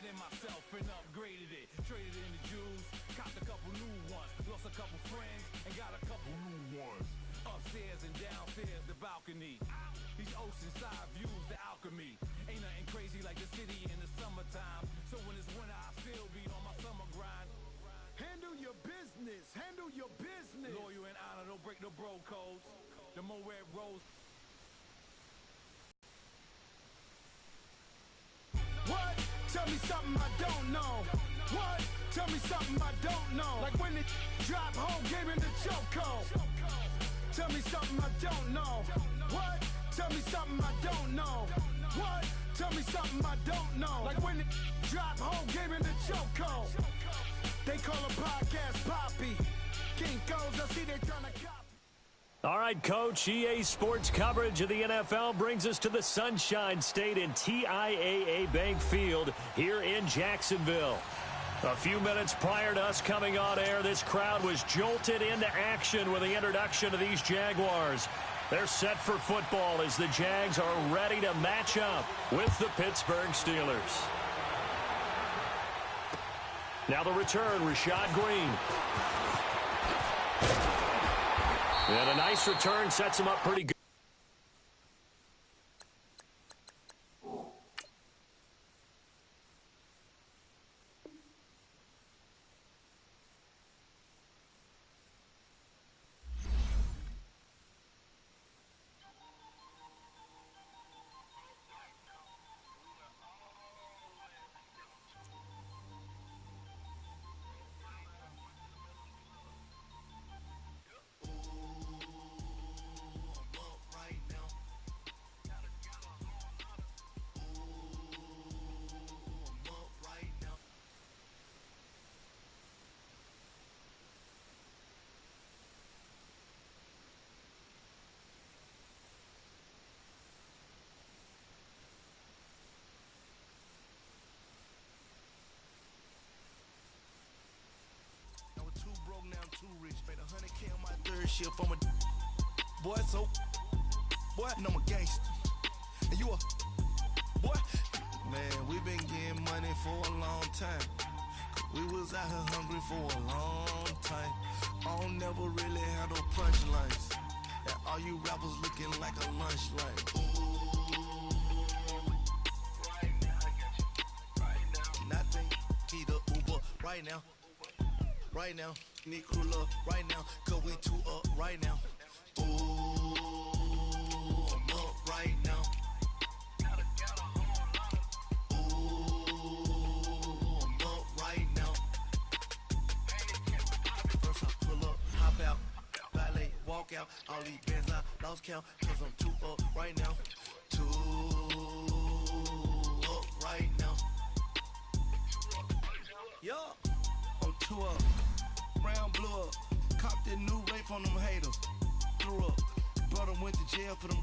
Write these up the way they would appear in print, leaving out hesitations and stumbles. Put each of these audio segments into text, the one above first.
in myself and upgraded it. Traded in the Jews, copped a couple new ones. Lost a couple friends and got a couple new ones. Upstairs and downstairs, the balcony. These oceanside views, the alchemy. Ain't nothing crazy like the city in the summertime. So when it's winter, I still be on my summer grind. Handle your business. Handle your business. Loyal and honor, don't break no bro codes. The more red rose. What? Tell me something I don't know. What? Tell me something I don't know. Like when it drop home, gave him the chokehold. Tell me something I don't know. What? Tell me something I don't know. What? Tell me something I don't know. Like when it drop home, gave him the chokehold. They call a podcast Poppy. King goes, I see they trying to copy. All right, Coach, EA Sports coverage of the NFL brings us to the Sunshine State in TIAA Bank Field here in Jacksonville. A few minutes prior to us coming on air, this crowd was jolted into action with the introduction of these Jaguars. They're set for football as the Jags are ready to match up with the Pittsburgh Steelers. Now the return, Rashad Green. And a nice return sets him up pretty good. Shift from a boy, so boy, and I'm a gangster, and you a boy. Man, we been getting money for a long time. We was out here hungry for a long time. I don't never really have no punchlines, and all you rappers looking like a lunch line. Nothing, need a Uber right now. Right now, need crew love right now, cause we two up right now. Ooh, I'm up right now. Ooh, I'm up right now. First I pull up, hop out, valet, walk out. All these bands I lost count, cause I'm two up right now. Two up right now. Yo, I'm two up. Brown blew up, copped that new rape on them haters. Threw up, brother went to jail for them.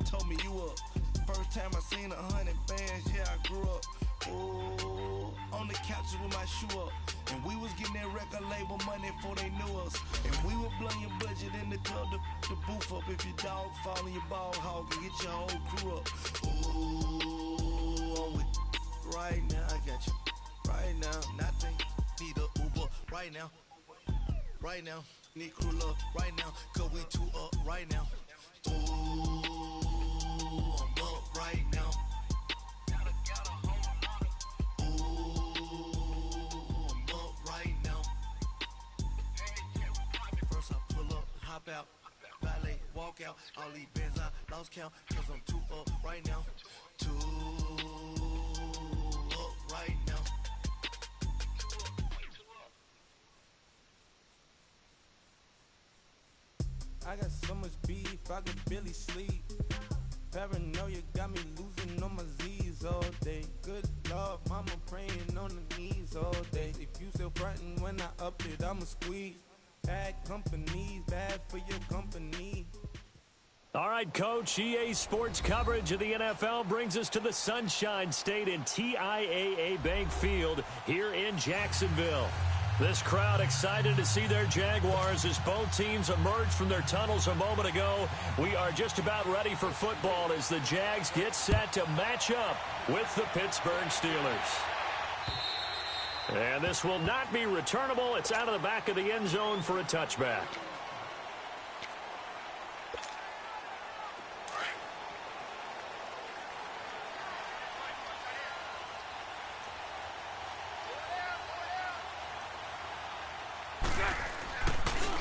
Told me you up. First time I seen 100 bands, yeah, I grew up. Ooh, on the couches with my shoe up. And we was getting that record label money before they knew us. And we would blow your budget in the club to boof up. If your dog fall in your ball hog and get your whole crew up. Ooh, I'm with right now, I got you. Right now, nothing, need a Uber right now. Right now, need crew love right now, cause we two up right now. Ooh, I'm up right now. Ooh, I'm up right now. First I pull up, hop out, valet, walk out. All these bands I lost count, cause I'm two up right now. Two up right now. I got so much beef, I could barely sleep. Paranoia got me losing on my Z's all day. Good Lord, mama praying on the knees all day. If you still frontin' when I up it, I'ma squeeze. Bad companies, bad for your company. All right, Coach, EA Sports coverage of the NFL brings us to the Sunshine State in TIAA Bank Field here in Jacksonville. This crowd excited to see their Jaguars as both teams emerged from their tunnels a moment ago. We are just about ready for football as the Jags get set to match up with the Pittsburgh Steelers. And this will not be returnable. It's out of the back of the end zone for a touchback.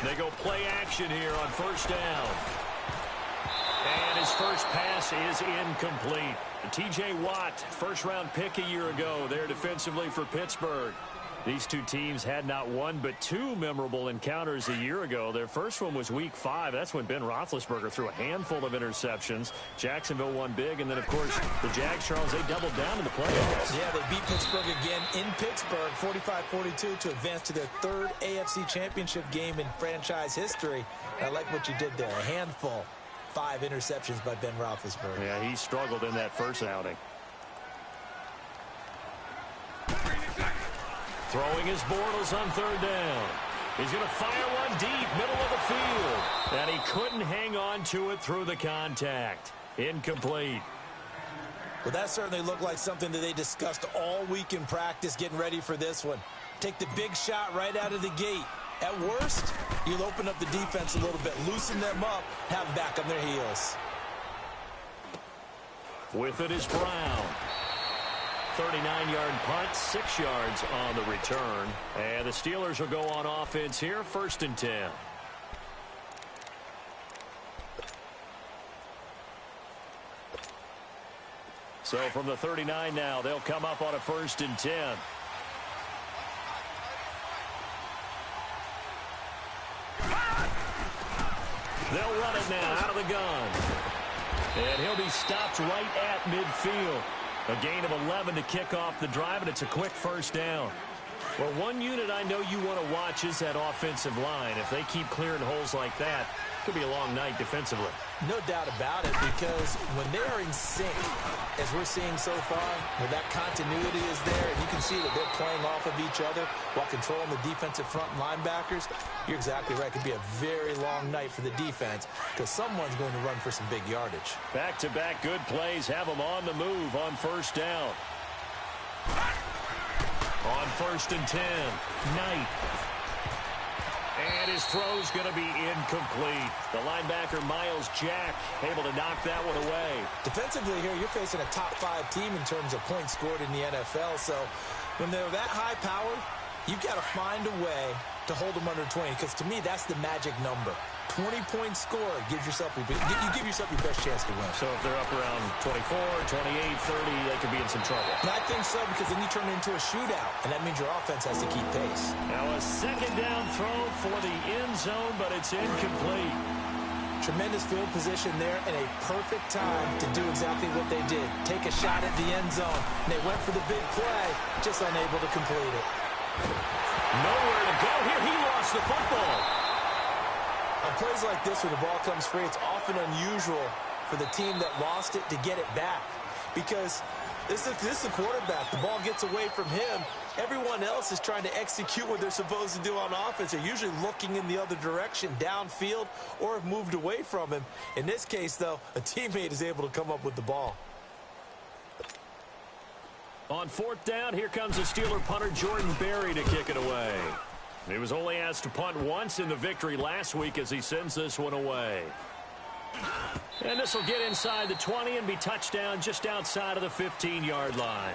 They go play action here on first down. And his first pass is incomplete. T.J. Watt, first-round pick a year ago there defensively for Pittsburgh. These two teams had not one but two memorable encounters a year ago. Their first one was Week 5. That's when Ben Roethlisberger threw a handful of interceptions. Jacksonville won big, and then, of course, the Jags, Charles, they doubled down in the playoffs. Yeah, they beat Pittsburgh again in Pittsburgh, 45-42, to advance to their third AFC Championship game in franchise history. I like what you did there, a handful. 5 interceptions by Ben Roethlisberger. Yeah, he struggled in that first outing. Throwing his Bortles on third down. He's going to fire one deep, middle of the field. And he couldn't hang on to it through the contact. Incomplete. Well, that certainly looked like something that they discussed all week in practice getting ready for this one. Take the big shot right out of the gate. At worst, you'll open up the defense a little bit, loosen them up, have them back on their heels. With it is Brown. 39-yard punt, 6 yards on the return. And the Steelers will go on offense here, 1st and 10. So from the 39 now, they'll come up on a 1st and 10. They'll run it now out of the gun. And he'll be stopped right at midfield. A gain of 11 to kick off the drive, and it's a quick first down. Well, one unit I know you want to watch is that offensive line. If they keep clearing holes like that, it could be a long night defensively. No doubt about it, because when they are in sync, as we're seeing so far, where that continuity is there, and you can see that they're playing off of each other while controlling the defensive front linebackers, you're exactly right. It could be a very long night for the defense because someone's going to run for some big yardage. Back-to-back good plays have them on the move on first down. On 1st and 10, Knight. And his throw's going to be incomplete. The linebacker, Miles Jack, able to knock that one away. Defensively here, you're facing a top-5 team in terms of points scored in the NFL. So when they're that high-powered, you've got to find a way to hold them under 20. Because to me, that's the magic number. 20-point score gives yourself you give yourself your best chance to win. So if they're up around 24, 28, 30, they could be in some trouble. And I think so, because then you turn it into a shootout, and that means your offense has to keep pace. Now a second down throw for the end zone, but it's incomplete. Tremendous field position there, and a perfect time to do exactly what they did. Take a shot at the end zone. And they went for the big play, just unable to complete it. Nowhere to go here. He lost the football. On plays like this where the ball comes free, it's often unusual for the team that lost it to get it back. Because this is the quarterback. The ball gets away from him. Everyone else is trying to execute what they're supposed to do on offense. They're usually looking in the other direction, downfield, or have moved away from him. In this case, though, a teammate is able to come up with the ball. On 4th down, here comes the Steeler punter Jordan Berry to kick it away. He was only asked to punt once in the victory last week as he sends this one away. And this will get inside the 20 and be touchdown just outside of the 15-yard line.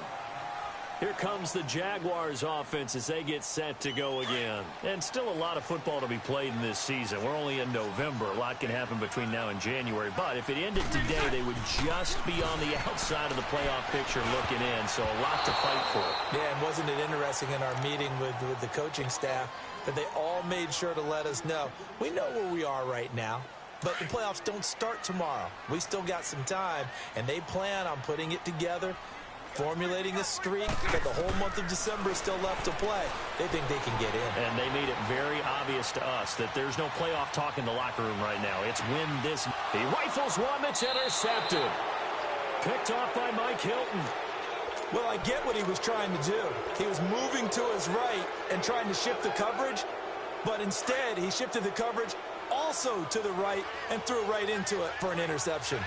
Here comes the Jaguars offense as they get set to go again. And still a lot of football to be played in this season. We're only in November. A lot can happen between now and January. But if it ended today, they would just be on the outside of the playoff picture looking in. So a lot to fight for. Yeah, and wasn't it interesting in our meeting with the coaching staff that they all made sure to let us know, we know where we are right now, but the playoffs don't start tomorrow. We still got some time, and they plan on putting it together, formulating a streak, but the whole month of December is still left to play. They think they can get in. And they made it very obvious to us that there's no playoff talk in the locker room right now. It's win this. He rifles one that's intercepted. Picked off by Mike Hilton. Well, I get what he was trying to do. He was moving to his right and trying to shift the coverage, but instead he shifted the coverage also to the right and threw right into it for an interception.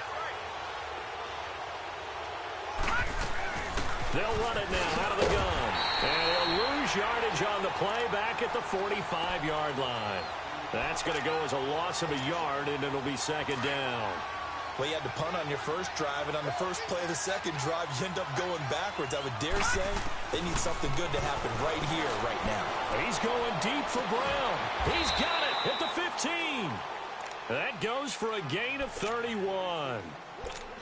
They'll run it now out of the gun. And he'll lose yardage on the play back at the 45-yard line. That's going to go as a loss of a yard, and it'll be second down. Well, you had to punt on your first drive, and on the first play of the second drive, you end up going backwards. I would dare say they need something good to happen right here, right now. He's going deep for Brown. He's got it at the 15. That goes for a gain of 31.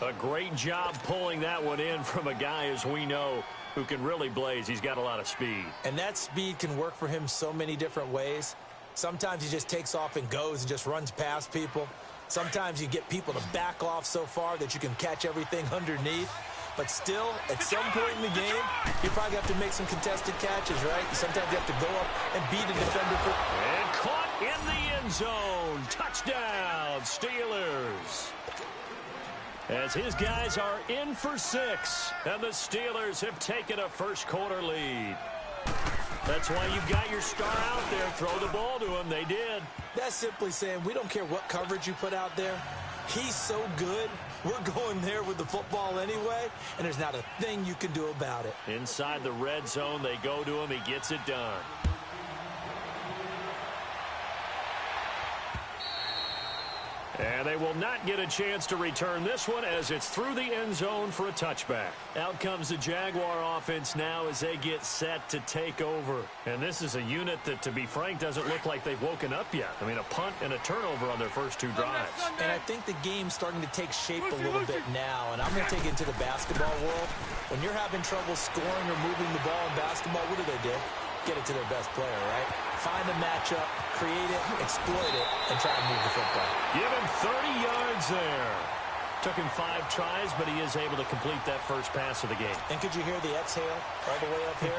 A great job pulling that one in from a guy, as we know, who can really blaze. He's got a lot of speed. And that speed can work for him so many different ways. Sometimes he just takes off and goes and just runs past people. Sometimes you get people to back off so far that you can catch everything underneath. But still, at some point in the game, you probably have to make some contested catches, right? Sometimes you have to go up and beat a defender. And caught in the end zone. Touchdown, Steelers. As his guys are in for 6, and the Steelers have taken a first-quarter lead. That's why you've got your star out there. Throw the ball to him. They did. That's simply saying we don't care what coverage you put out there. He's so good. We're going there with the football anyway, and there's not a thing you can do about it. Inside the red zone, they go to him. He gets it done. And they will not get a chance to return this one as it's through the end zone for a touchback. Out comes the Jaguar offense now as they get set to take over. And this is a unit that, to be frank, doesn't look like they've woken up yet. I mean, a punt and a turnover on their first 2 drives. And I think the game's starting to take shape a little bit now. And I'm going to take it into the basketball world. When you're having trouble scoring or moving the ball in basketball, what do? Get it to their best player, right? Find a matchup, create it, exploit it, and try to move the football. Give him 30 yards there. Took him 5 tries, but he is able to complete that first pass of the game. And could you hear the exhale all the way up here?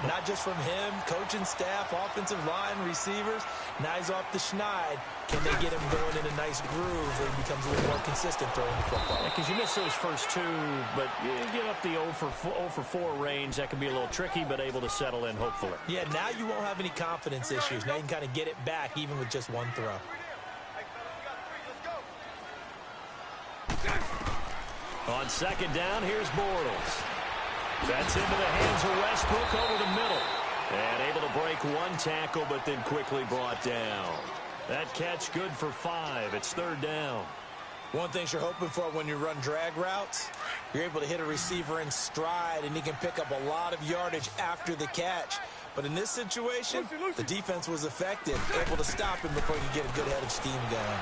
Not just from him, coaching staff, offensive line, receivers. Now he's off the schneid. Can they get him going in a nice groove where he becomes a little more consistent throwing the football? Because you miss those first 2, but you get up the 0 for 4 range. That can be a little tricky, but able to settle in, hopefully. Yeah, now you won't have any confidence issues. Now you can kind of get it back even with just 1 throw. On second down, here's Bortles. That's into the hands of Westbrook over the middle. And able to break 1 tackle, but then quickly brought down. That catch good for 5. It's 3rd down. One thing you're hoping for when you run drag routes, you're able to hit a receiver in stride, and he can pick up a lot of yardage after the catch. But in this situation, the defense was effective, able to stop him before he could get a good head of steam going.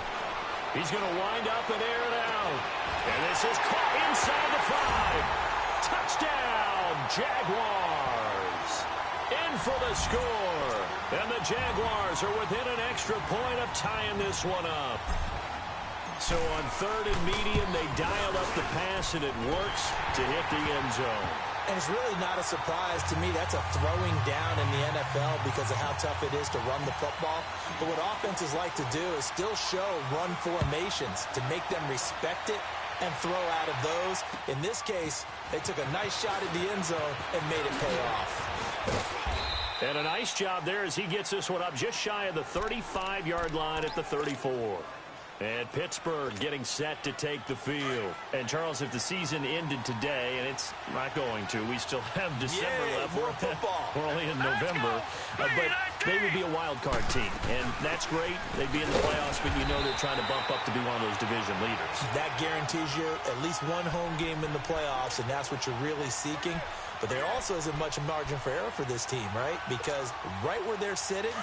He's going to wind up and air it out. And this is caught inside the 5. Touchdown, Jaguars. In for the score. And the Jaguars are within an extra point of tying this one up. So on 3rd and medium, they dial up the pass, and it works to hit the end zone. And it's really not a surprise to me. That's a throwing down in the NFL because of how tough it is to run the football. But what offenses like to do is still show run formations to make them respect it and throw out of those. In this case, they took a nice shot at the end zone and made it pay off. And a nice job there as he gets this one up just shy of the 35-yard line at the 34. And Pittsburgh getting set to take the field. And, Charles, if the season ended today, and it's not going to, we still have December left. More football. We're only in November. But they would be a wild card team. And that's great. They'd be in the playoffs, but you know they're trying to bump up to be one of those division leaders. That guarantees you at least 1 home game in the playoffs, and that's what you're really seeking. But there also isn't much margin for error for this team, right? Because right where they're sitting,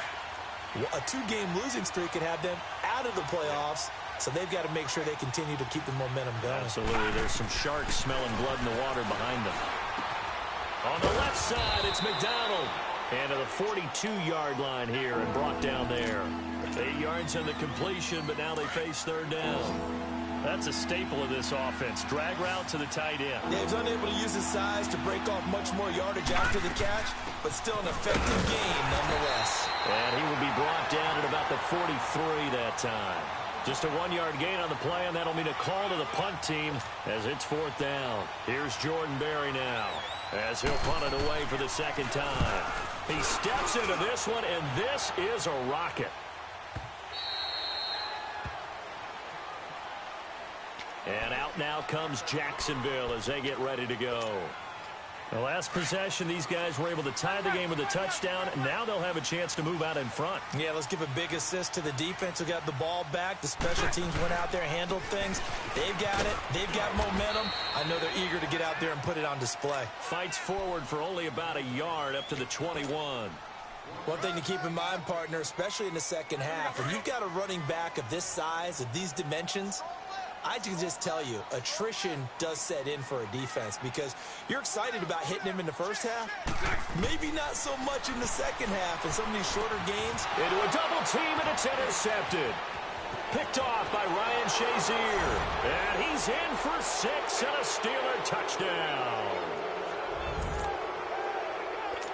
a 2-game losing streak could have them out of the playoffs, so they've got to make sure they continue to keep the momentum going. Absolutely. There's some sharks smelling blood in the water behind them. On the left side, it's McDonald. And to the 42-yard line here and brought down there. 8 yards on the completion, but now they face 3rd down. That's a staple of this offense. Drag route to the tight end. Yeah, he's unable to use his size to break off much more yardage after the catch, but still an effective gain nonetheless. And he will be brought down at about the 43 that time. Just a 1-yard gain on the play, and that'll mean a call to the punt team as it's 4th down. Here's Jordan Berry now as he'll punt it away for the 2nd time. He steps into this one, and this is a rocket. And out now comes Jacksonville as they get ready to go. The last possession, these guys were able to tie the game with a touchdown. Now they'll have a chance to move out in front. Yeah, let's give a big assist to the defense who got the ball back. The special teams went out there, handled things. They've got it. They've got momentum. I know they're eager to get out there and put it on display. Fights forward for only about a yard up to the 21. One thing to keep in mind, partner, especially in the second half, when you've got a running back of this size, of these dimensions, I can just tell you, attrition does set in for a defense because you're excited about hitting him in the first half. Maybe not so much in the second half in some of these shorter games. Into a double team, and it's intercepted. Picked off by Ryan Shazier. And he's in for 6 and a Steeler touchdown.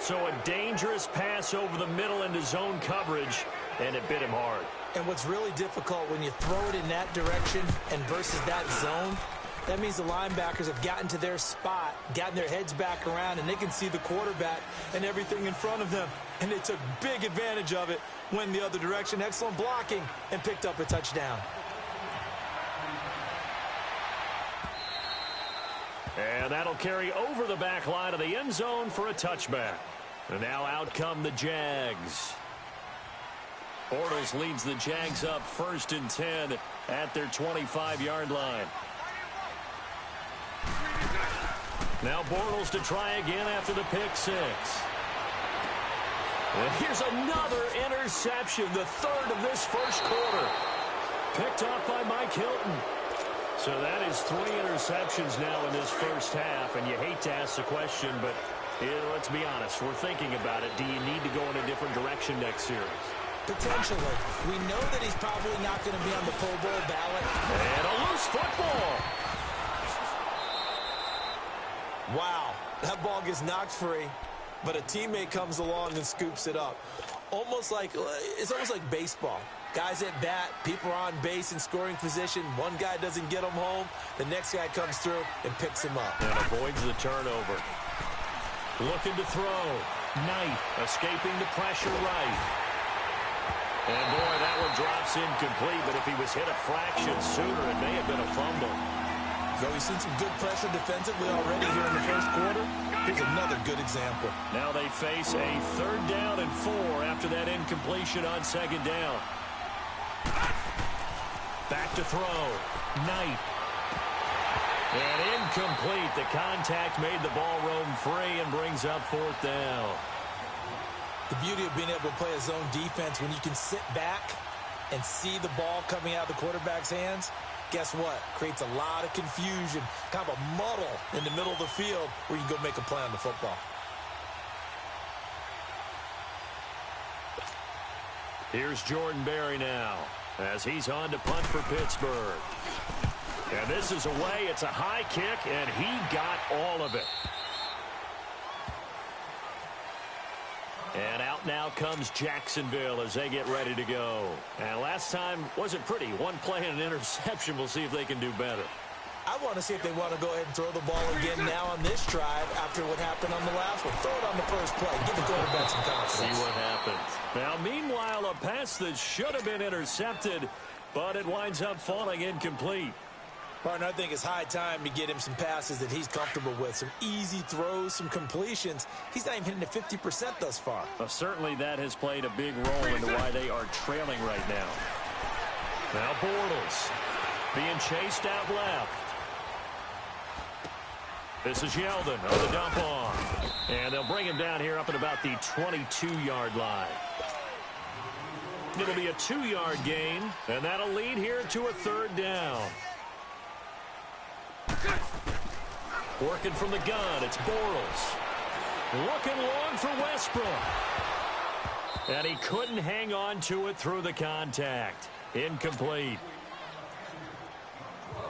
So a dangerous pass over the middle into zone coverage, and it bit him hard. And what's really difficult when you throw it in that direction and versus that zone, that means the linebackers have gotten to their spot, gotten their heads back around, and they can see the quarterback and everything in front of them. And they took big advantage of it, went the other direction, excellent blocking, and picked up a touchdown. And that'll carry over the back line of the end zone for a touchback. And now out come the Jags. Bortles leads the Jags up 1st and 10 at their 25-yard line. Now Bortles to try again after the pick 6. And here's another interception, the 3rd of this first quarter. Picked off by Mike Hilton. So that is 3 interceptions now in this first half, and you hate to ask the question, but let's be honest, we're thinking about it. Do you need to go in a different direction next series? Potentially. We know that he's probably not going to be on the Pro Bowl ballot. And a loose football. Wow, that ball gets knocked free, but a teammate comes along and scoops it up. It's almost like baseball. Guys at bat, people are on base in scoring position. One guy doesn't get him home. The next guy comes through and picks him up. And avoids the turnover. Looking to throw. Knight escaping the pressure right. And boy, that one drops incomplete, but if he was hit a fraction sooner, it may have been a fumble. So we've seen some good pressure defensively already here in the first quarter. Here's another good example. Now they face a 3rd down and 4 after that incompletion on 2nd down. Back to throw. Knight. And incomplete. The contact made the ball roam free and brings up 4th down. The beauty of being able to play a zone defense when you can sit back and see the ball coming out of the quarterback's hands, guess what? Creates a lot of confusion, kind of a muddle in the middle of the field where you can go make a play on the football. Here's Jordan Berry now as he's on to punt for Pittsburgh. And this is away. It's a high kick, and he got all of it. And out now comes Jacksonville as they get ready to go. And last time wasn't pretty. One play and an interception. We'll see if they can do better. I want to see if they want to go ahead and throw the ball again now on this drive after what happened on the last one. Throw it on the first play. Give the quarterback some confidence. See what happens. Now, meanwhile, a pass that should have been intercepted, but it winds up falling incomplete. Partner, I think it's high time to get him some passes that he's comfortable with. Some easy throws, some completions. He's not even hitting the 50% thus far. Well, certainly that has played a big role into why they are trailing right now. Now Bortles being chased out left. This is Yeldon on the dump off. And they'll bring him down here up at about the 22-yard line. It'll be a 2-yard gain, and that'll lead here to a 3rd down. Working from the gun, it's Bortles. Looking long for Westbrook. And he couldn't hang on to it through the contact. Incomplete.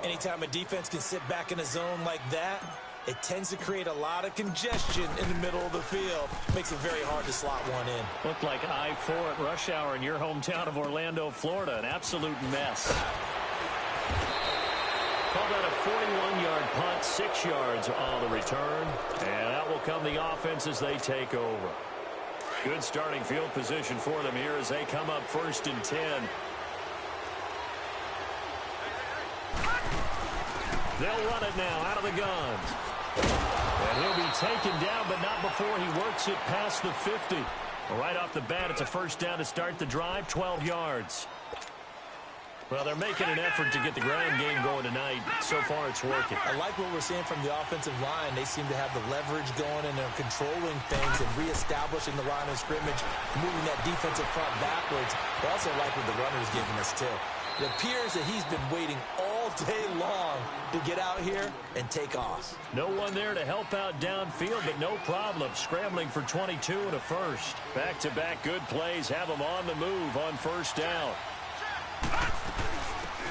Anytime a defense can sit back in a zone like that, it tends to create a lot of congestion in the middle of the field. Makes it very hard to slot one in. Looked like I-4 at rush hour in your hometown of Orlando, Florida. An absolute mess. Call that a 41-yard punt, 6 yards on the return. And out will come the offense as they take over. Good starting field position for them here as they come up 1st and 10. They'll run it now out of the guns. And he'll be taken down, but not before he works it past the 50. Right off the bat, it's a first down to start the drive, 12 yards. Well, they're making an effort to get the ground game going tonight. So far, it's working. I like what we're seeing from the offensive line. They seem to have the leverage going, and they're controlling things and reestablishing the line of scrimmage, moving that defensive front backwards. I also like what the runner's giving us, too. It appears that he's been waiting all day long to get out here and take off. No one there to help out downfield, but no problem. Scrambling for 22 and a first. Back-to-back good plays have them on the move on first down.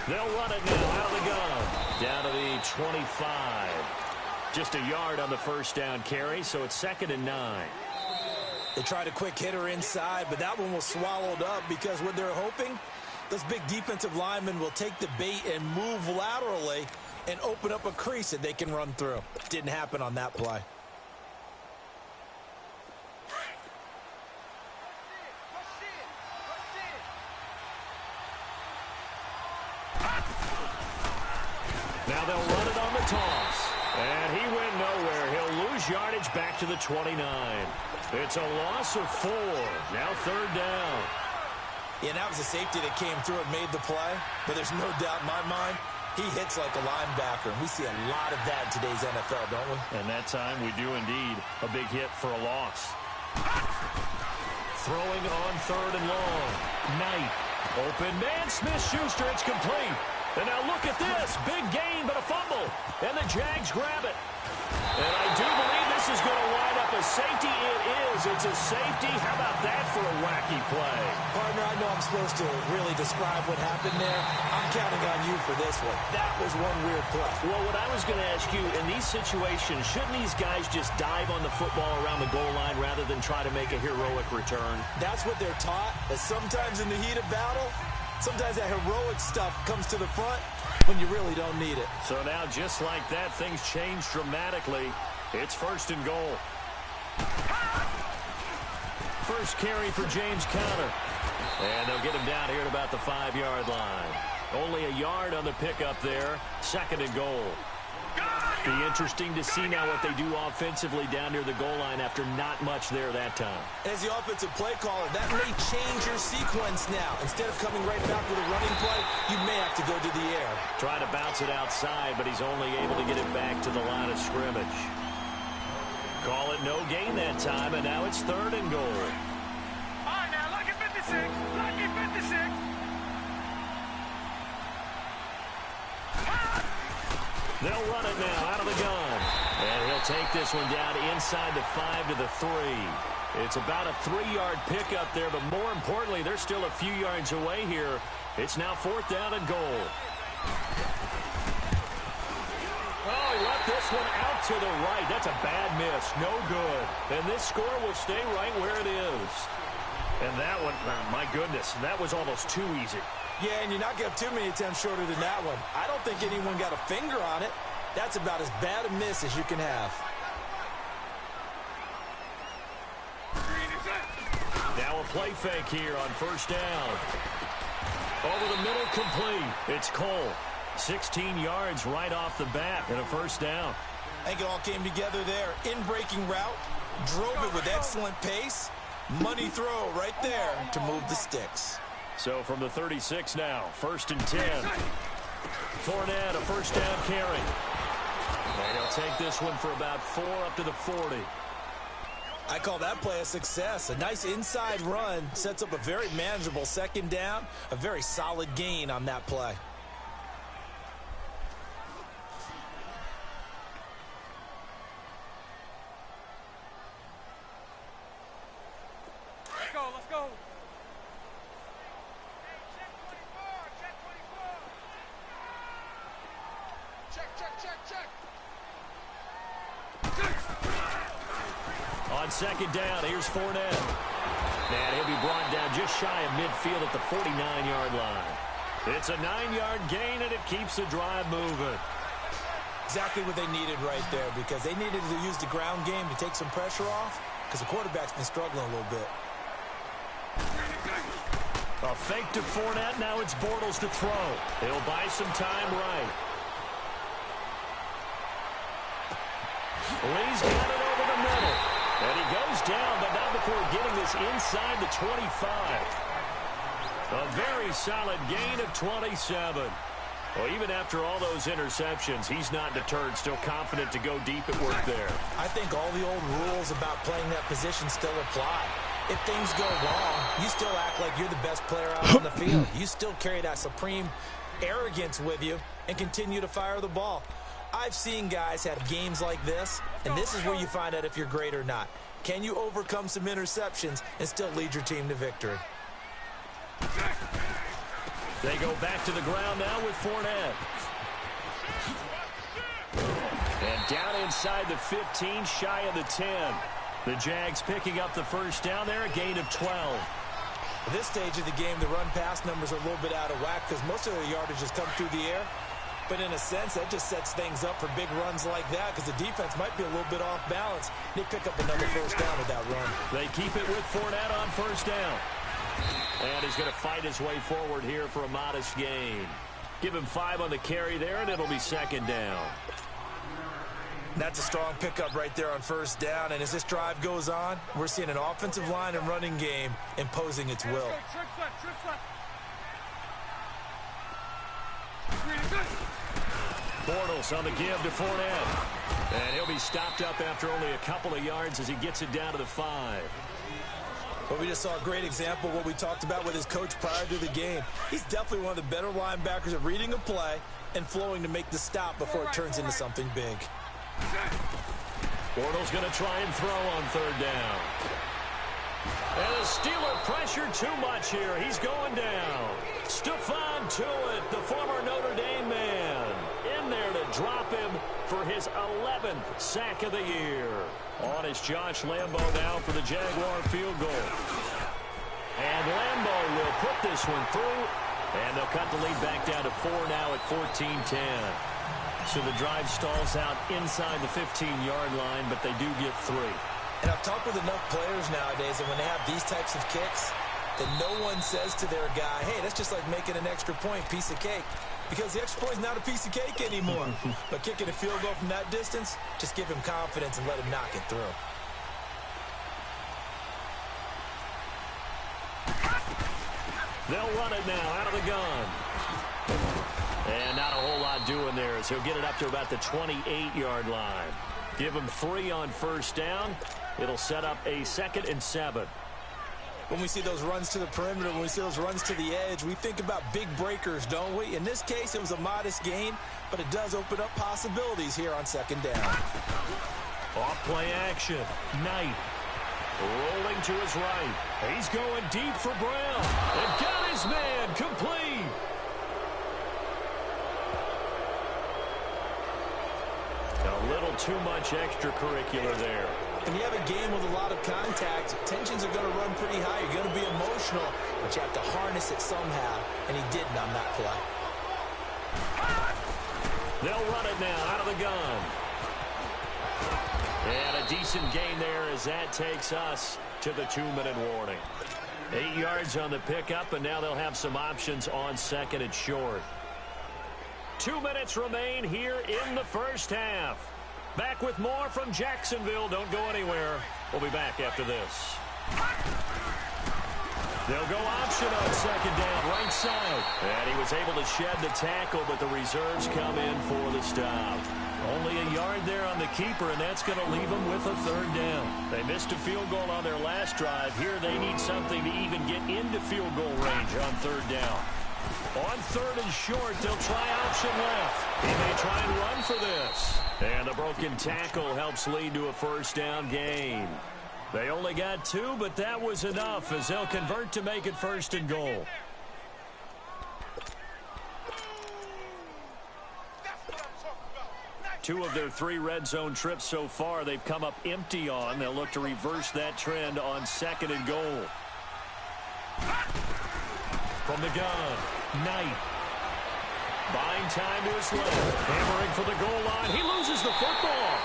They'll run it now out of the gun. Down to the 25. Just a yard on the first down carry, so it's 2nd and 9. They tried a quick hitter inside, but that one was swallowed up because what they're hoping, those big defensive linemen will take the bait and move laterally and open up a crease that they can run through. Didn't happen on that play. Now they'll run it on the toss. And he went nowhere. He'll lose yardage back to the 29. It's a loss of 4. Now 3rd down. Yeah, that was a safety that came through and made the play. But there's no doubt in my mind, he hits like a linebacker. And we see a lot of that in today's NFL, don't we? And that time we do indeed. A big hit for a loss. Throwing on 3rd and long. Knight. Open man. Smith-Schuster. It's complete. And now look at this. Big gain, but a fumble. And the Jags grab it. And I do believe this is going to wind up a safety. It is. It's a safety. How about that for a wacky play? Partner, I know I'm supposed to really describe what happened there. I'm counting on you for this one. That was one weird play. Well, what I was going to ask you, in these situations, shouldn't these guys just dive on the football around the goal line rather than try to make a heroic return? That's what they're taught. But sometimes in the heat of battle, sometimes that heroic stuff comes to the front when you really don't need it. So now, just like that, things change dramatically. It's 1st and goal. First carry for James Conner. And they'll get him down here at about the 5-yard line. Only a yard on the pickup there. 2nd and goal. Be interesting to see now what they do offensively down near the goal line after not much there that time. As the offensive play caller, that may change your sequence now. Instead of coming right back with a running play, you may have to go to the air. Try to bounce it outside, but he's only able to get it back to the line of scrimmage. Call it no gain that time, and now it's 3rd and goal. All right, now, lucky 56. Lucky 56. They'll run it now out of the gun. And he'll take this one down inside the 5 to the 3. It's about a 3-yard pickup there, but more importantly, they're still a few yards away here. It's now 4th down and goal. Oh, he left this one out to the right. That's a bad miss. No good. And this score will stay right where it is. And that one, my goodness, that was almost too easy. Yeah, and you're not going to have too many attempts shorter than that one. I don't think anyone got a finger on it. That's about as bad a miss as you can have. Now a play fake here on 1st down. Over the middle, complete. It's Cole. 16 yards right off the bat and a 1st down. I think it all came together there. In-breaking route, drove it with excellent pace. Money throw right there to move the sticks. So from the 36 now, 1st and 10. Fournette, a 1st down carry. And he'll take this one for about 4 up to the 40. I call that play a success. A nice inside run sets up a very manageable 2nd down. A very solid gain on that play. Let's go. On 2nd down, here's Fournette. And he'll be brought down just shy of midfield at the 49-yard line. It's a 9-yard gain, and it keeps the drive moving. Exactly what they needed right there, because they needed to use the ground game to take some pressure off, because the quarterback's been struggling a little bit. A fake to Fournette. Now it's Bortles to throw. He'll buy some time right. Lee's got it over the middle. And he goes down, but not before getting this inside the 25. A very solid gain of 27. Well, even after all those interceptions, he's not deterred, still confident to go deep at work there. I think all the old rules about playing that position still apply. If things go wrong, you still act like you're the best player out on the field. You still carry that supreme arrogance with you and continue to fire the ball. I've seen guys have games like this, and this is where you find out if you're great or not. Can you overcome some interceptions and still lead your team to victory? They go back to the ground now with Fournette. And down inside the 15, shy of the 10. The Jags picking up the first down there, a gain of 12. At this stage of the game, the run-pass numbers are a little bit out of whack because most of their yardage has come through the air. But in a sense, that just sets things up for big runs like that because the defense might be a little bit off balance. They pick up another first down with that run. They keep it with Fournette on first down. And he's going to fight his way forward here for a modest gain. Give him 5 on the carry there, and it'll be second down. That's a strong pickup right there on first down. And as this drive goes on, we're seeing an offensive line and running game imposing its will. Bortles on the give to Fournette. And he'll be stopped up after only a couple of yards as he gets it down to the 5. But we just saw a great example of what we talked about with his coach prior to the game. He's definitely one of the better linebackers at reading a play and flowing to make the stop before it turns into something big. Bortles going to try and throw on third down. And the Steeler pressure too much here. He's going down. Stephon Tuitt, the former Notre Dame man, in there to drop him for his 11th sack of the year. On is Josh Lambo now for the Jaguar field goal. And Lambo will put this one through. And they'll cut the lead back down to 4 now at 14-10. So the drive stalls out inside the 15-yard line, but they do get 3. And I've talked with enough players nowadays that when they have these types of kicks, that no one says to their guy, hey, that's just like making an extra point, piece of cake. Because the extra point is not a piece of cake anymore. But kicking a field goal from that distance, just give him confidence and let him knock it through. They'll run it now out of the gun. And not a whole lot doing there as he'll get it up to about the 28-yard line. Give him 3 on first down. It'll set up a 2nd and 7. When we see those runs to the perimeter, when we see those runs to the edge, we think about big breakers, don't we? In this case, it was a modest gain, but it does open up possibilities here on second down. Off play action. Knight rolling to his right. He's going deep for Brown. And got his man complete. A little too much extracurricular there. When you have a game with a lot of contact, tensions are going to run pretty high. You're going to be emotional, but you have to harness it somehow, and he didn't on that play. They'll run it now out of the gun. And a decent gain there as that takes us to the 2-minute warning. 8 yards on the pickup, and now they'll have some options on second and short. 2 minutes remain here in the first half. Back with more from Jacksonville. Don't go anywhere. We'll be back after this. They'll go option on second down, right side. And he was able to shed the tackle, but the reserves come in for the stop. Only a yard there on the keeper, and that's going to leave them with a third down. They missed a field goal on their last drive. Here they need something to even get into field goal range on third down. On third and short, they'll try option left. He may try and run for this. And the broken tackle helps lead to a first down gain. They only got 2, but that was enough as they'll convert to make it first and goal. Two of their 3 red zone trips so far they've come up empty on. They'll look to reverse that trend on second and goal. From the gun, Knight. Buying time to his left. Hammering for the goal line. He loses the football.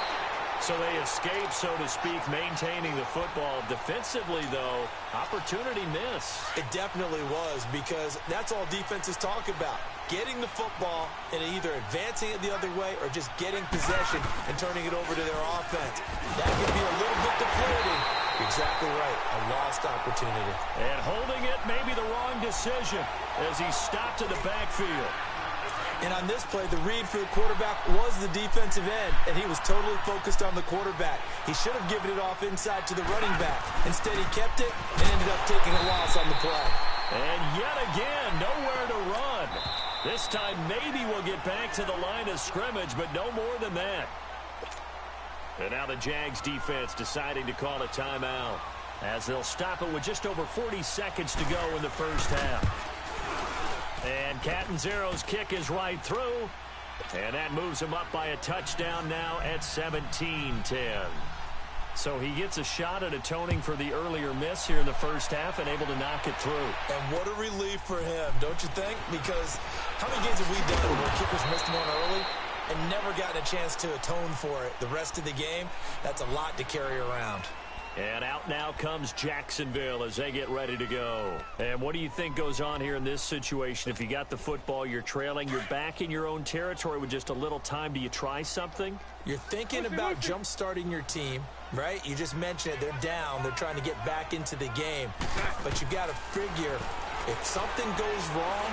So they escape, so to speak, maintaining the football. Defensively, though, opportunity miss. It definitely was, because that's all defenses talk about. Getting the football and either advancing it the other way or just getting possession and turning it over to their offense. That could be a little bit deflating. Exactly right. A lost opportunity. And holding it may be the wrong decision as he stopped in the backfield. And on this play, the read for the quarterback was the defensive end, and he was totally focused on the quarterback. He should have given it off inside to the running back. Instead, he kept it and ended up taking a loss on the play. And yet again, nowhere to run. This time, maybe we'll get back to the line of scrimmage, but no more than that. And now the Jags defense deciding to call a timeout as they'll stop it with just over 40 seconds to go in the first half. And Catanzaro's kick is right through. And that moves him up by a touchdown now at 17-10. So he gets a shot at atoning for the earlier miss here in the first half and able to knock it through. And what a relief for him, don't you think? Because how many games have we done where kickers missed one early and never gotten a chance to atone for it the rest of the game? That's a lot to carry around. And out now comes Jacksonville as they get ready to go. And what do you think goes on here in this situation? If you got the football, you're trailing, you're back in your own territory with just a little time. Do you try something? You're thinking about jump-starting your team, right? You just mentioned it. They're down. They're trying to get back into the game. But you got to figure if something goes wrong,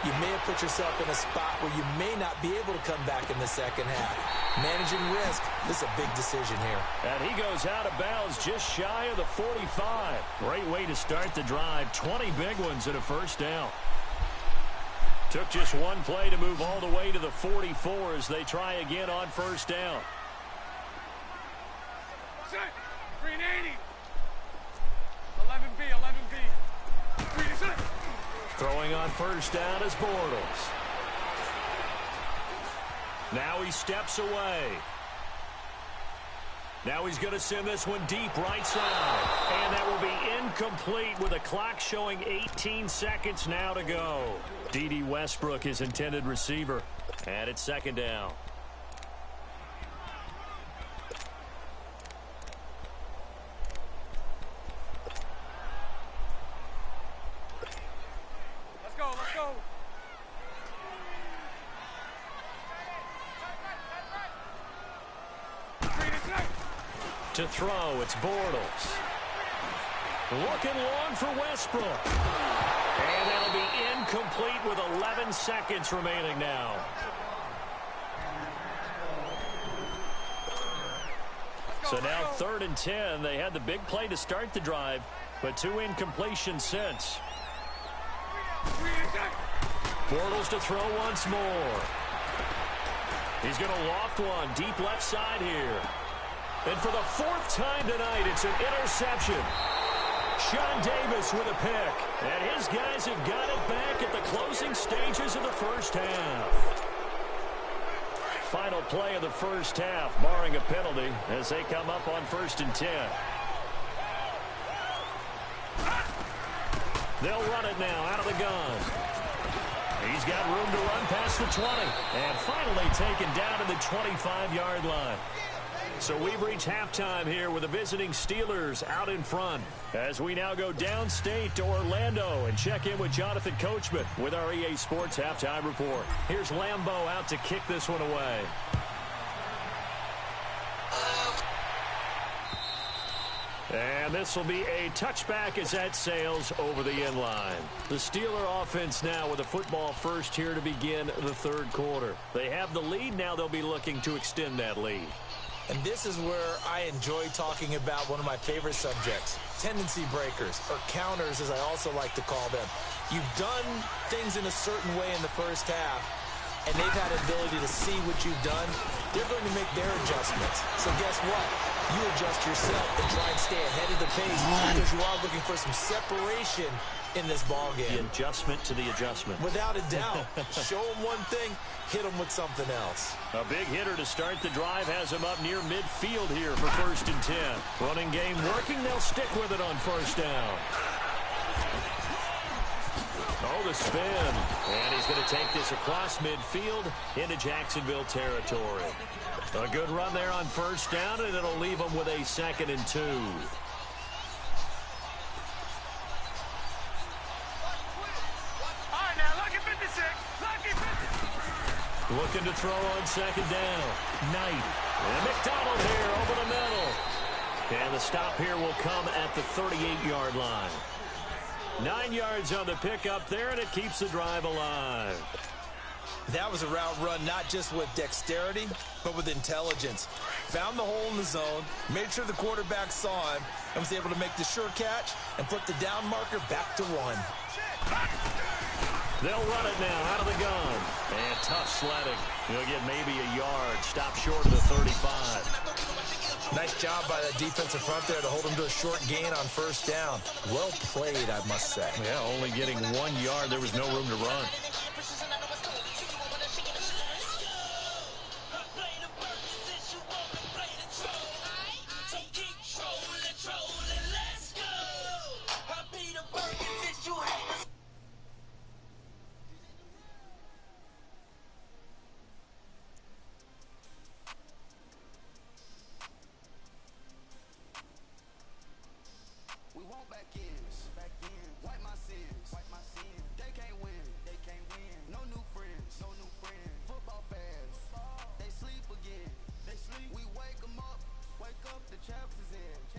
you may have put yourself in a spot where you may not be able to come back in the second half. Managing risk, this is a big decision here. And he goes out of bounds just shy of the 45. Great way to start the drive. 20 big ones in a first down. Took just one play to move all the way to the 44 as they try again on first down. Set. 380. 11B, 11B. 3 set. Throwing on first down is Bortles. Now he steps away. Now he's going to send this one deep right side. And that will be incomplete with the clock showing 18 seconds now to go. D.D. Westbrook, his intended receiver. And it's second down. Let's go, let's go. To throw, it's Bortles. Looking long for Westbrook. And that'll be incomplete with 11 seconds remaining now. So now 3rd and 10. They had the big play to start the drive, but 2 incompletions since. Bortles to throw once more. He's going to loft one deep left side here. And for the 4th time tonight, it's an interception. Sean Davis with a pick. And his guys have got it back at the closing stages of the first half. Final play of the first half, barring a penalty, as they come up on 1st and 10. They'll run it now out of the gun. He's got room to run past the 20. And finally taken down to the 25-yard line. So we've reached halftime here with the visiting Steelers out in front. As we now go downstate to Orlando and check in with Jonathan Coachman with our EA Sports Halftime Report. Here's Lambeau out to kick this one away. And this will be a touchback as that sails over the end line. The Steeler offense now with a football first here to begin the 3rd quarter. They have the lead. Now they'll be looking to extend that lead. And this is where I enjoy talking about one of my favorite subjects, tendency breakers, or counters as I also like to call them. You've done things in a certain way in the first half, and they've had an ability to see what you've done. They're going to make their adjustments. So guess what? You adjust yourself and try and stay ahead of the pace because you are looking for some separation in this ball game. The adjustment to the adjustment. Without a doubt. Show them one thing, hit them with something else. A big hitter to start the drive has him up near midfield here for 1st and 10. Running game working. They'll stick with it on 1st down. Oh, the spin. And he's going to take this across midfield into Jacksonville territory. A good run there on first down, and it'll leave them with a 2nd and 2. Looking to throw on 2nd down. Knight. And McDonald here over the middle. And the stop here will come at the 38-yard line. 9 yards on the pickup there, and it keeps the drive alive. That was a route run not just with dexterity, but with intelligence. Found the hole in the zone, made sure the quarterback saw him, and was able to make the sure catch and flip the down marker back to 1. They'll run it now out of the gun. And tough sledding. He'll get maybe a yard. Stop short of the 35. Nice job by that defensive front there to hold him to a short gain on first down. Well played, I must say. Yeah, only getting 1 yard. There was no room to run. We wake 'em up, wake up, the champs is in.